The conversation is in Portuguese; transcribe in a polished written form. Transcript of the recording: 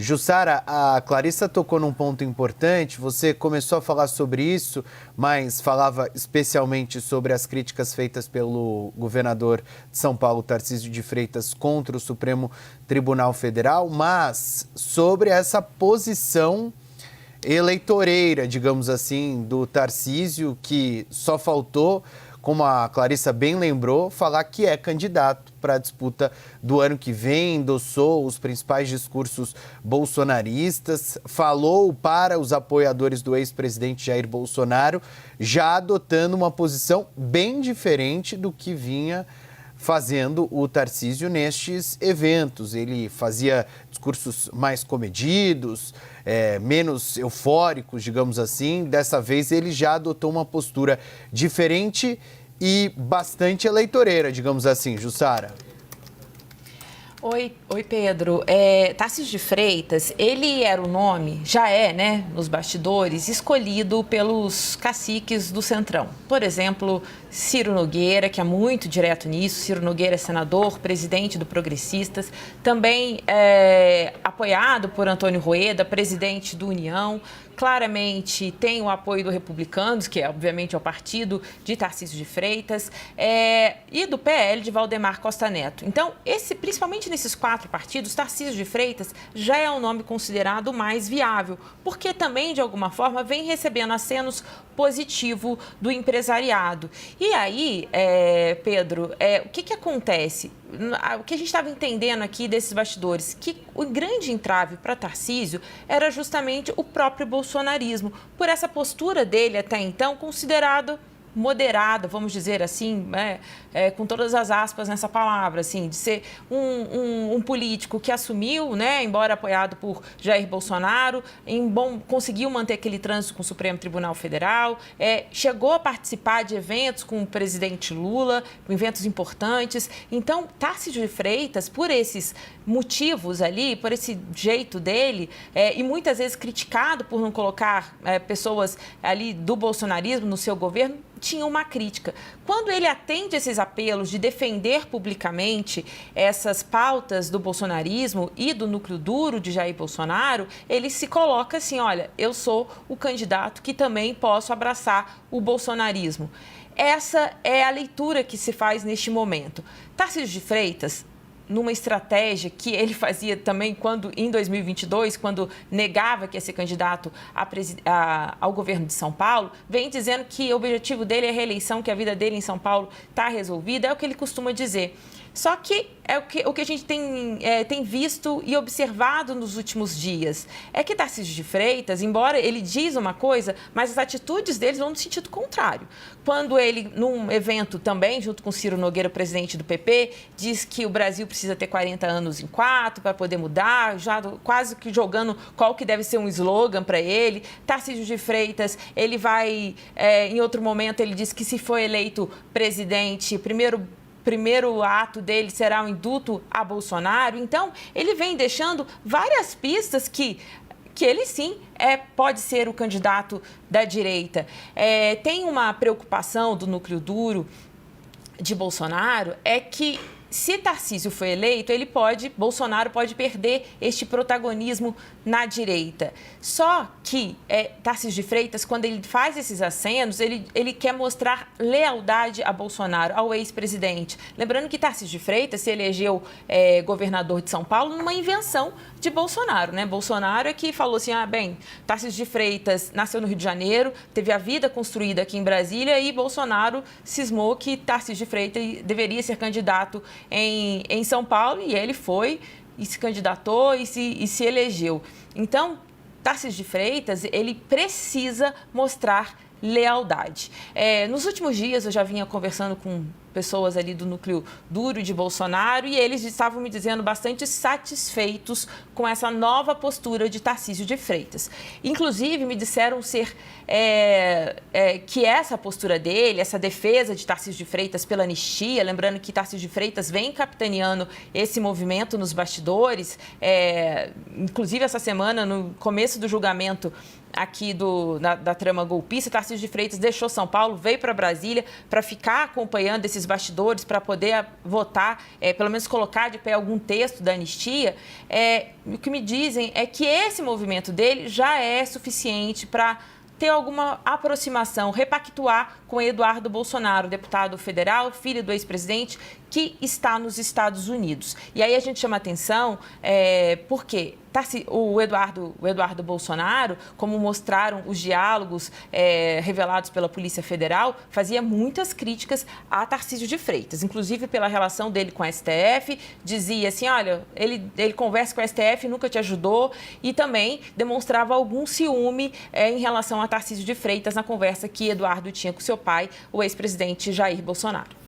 Jussara, a Clarissa tocou num ponto importante, você começou a falar sobre isso, mas falava especialmente sobre as críticas feitas pelo governador de São Paulo, Tarcísio de Freitas, contra o Supremo Tribunal Federal, mas sobre essa posição eleitoreira, digamos assim, do Tarcísio, que só faltou, como a Clarissa bem lembrou, falar que é candidato para a disputa do ano que vem, endossou os principais discursos bolsonaristas, falou para os apoiadores do ex-presidente Jair Bolsonaro, já adotando uma posição bem diferente do que vinha fazendo o Tarcísio nestes eventos. Ele fazia discursos mais comedidos, menos eufóricos, digamos assim. Dessa vez ele já adotou uma postura diferente e bastante eleitoreira, digamos assim, Jussara. Oi, Pedro. Tarcísio de Freitas, ele era o nome, já é, né, nos bastidores, escolhido pelos caciques do Centrão. Por exemplo, Ciro Nogueira, que é muito direto nisso. Ciro Nogueira é senador, presidente do Progressistas, também apoiado por Antônio Rueda, presidente do União. Claramente tem o apoio do Republicanos, que obviamente é o partido de Tarcísio de Freitas, e do PL de Valdemar Costa Neto. Então, principalmente nesses 4 partidos, Tarcísio de Freitas já é um nome considerado mais viável, porque também, de alguma forma, vem recebendo acenos positivo do empresariado. E aí, Pedro, o que acontece? O que a gente estava entendendo aqui desses bastidores, que o grande entrave para Tarcísio era justamente o próprio bolsonarismo, por essa postura dele até então considerado moderada, vamos dizer assim, com todas as aspas nessa palavra, assim, de ser um político que assumiu, né, embora apoiado por Jair Bolsonaro, conseguiu manter aquele trânsito com o Supremo Tribunal Federal, chegou a participar de eventos com o presidente Lula, eventos importantes. Então, Tarcísio de Freitas, por esses motivos ali, por esse jeito dele, e muitas vezes criticado por não colocar pessoas ali do bolsonarismo no seu governo, tinha uma crítica. Quando ele atende esses apelos de defender publicamente essas pautas do bolsonarismo e do núcleo duro de Jair Bolsonaro, ele se coloca assim, olha, eu sou o candidato que também posso abraçar o bolsonarismo. Essa é a leitura que se faz neste momento. Tarcísio de Freitas, numa estratégia que ele fazia também em 2022, quando negava que ia ser candidato ao governo de São Paulo, vem dizendo que o objetivo dele é a reeleição, que a vida dele em São Paulo está resolvida, é o que ele costuma dizer. Só que o que a gente tem visto e observado nos últimos dias é que Tarcísio de Freitas, embora ele diz uma coisa, mas as atitudes deles vão no sentido contrário. Quando ele, num evento também, junto com Ciro Nogueira, presidente do PP, diz que o Brasil precisa ter 40 anos em 4 para poder mudar, já quase que jogando qual que deve ser um slogan para ele. Tarcísio de Freitas, ele vai, em outro momento, ele diz que se for eleito presidente, primeiro ato dele será o indulto a Bolsonaro. Então, ele vem deixando várias pistas que ele sim pode ser o candidato da direita. Tem uma preocupação do núcleo duro de Bolsonaro, que se Tarcísio for eleito, Bolsonaro pode perder este protagonismo na direita. Só que Tarcísio de Freitas, quando ele faz esses acenos, ele quer mostrar lealdade a Bolsonaro, ao ex-presidente. Lembrando que Tarcísio de Freitas se elegeu governador de São Paulo numa invenção de Bolsonaro, né? Bolsonaro é que falou assim, Tarcísio de Freitas nasceu no Rio de Janeiro, teve a vida construída aqui em Brasília e Bolsonaro cismou que Tarcísio de Freitas deveria ser candidato em São Paulo, e ele foi e se candidatou e se elegeu. Então, Tarcísio de Freitas, ele precisa mostrar lealdade. Nos últimos dias, eu já vinha conversando com pessoas ali do núcleo duro de Bolsonaro e eles estavam me dizendo bastante satisfeitos com essa nova postura de Tarcísio de Freitas. Inclusive, me disseram que essa postura dele, essa defesa de Tarcísio de Freitas pela anistia, lembrando que Tarcísio de Freitas vem capitaneando esse movimento nos bastidores, inclusive essa semana, no começo do julgamento aqui da trama golpista, Tarcísio de Freitas deixou São Paulo, veio para Brasília para ficar acompanhando esses esses bastidores para poder votar, pelo menos colocar de pé algum texto da anistia, o que me dizem é que esse movimento dele já é suficiente para ter alguma aproximação, repactuar com Eduardo Bolsonaro, deputado federal, filho do ex-presidente, que está nos Estados Unidos. E aí a gente chama atenção porque o Eduardo Bolsonaro, como mostraram os diálogos revelados pela Polícia Federal, fazia muitas críticas a Tarcísio de Freitas, inclusive pela relação dele com a STF, dizia assim, olha, ele conversa com a STF, nunca te ajudou, e também demonstrava algum ciúme em relação a Tarcísio de Freitas na conversa que Eduardo tinha com seu pai, o ex-presidente Jair Bolsonaro.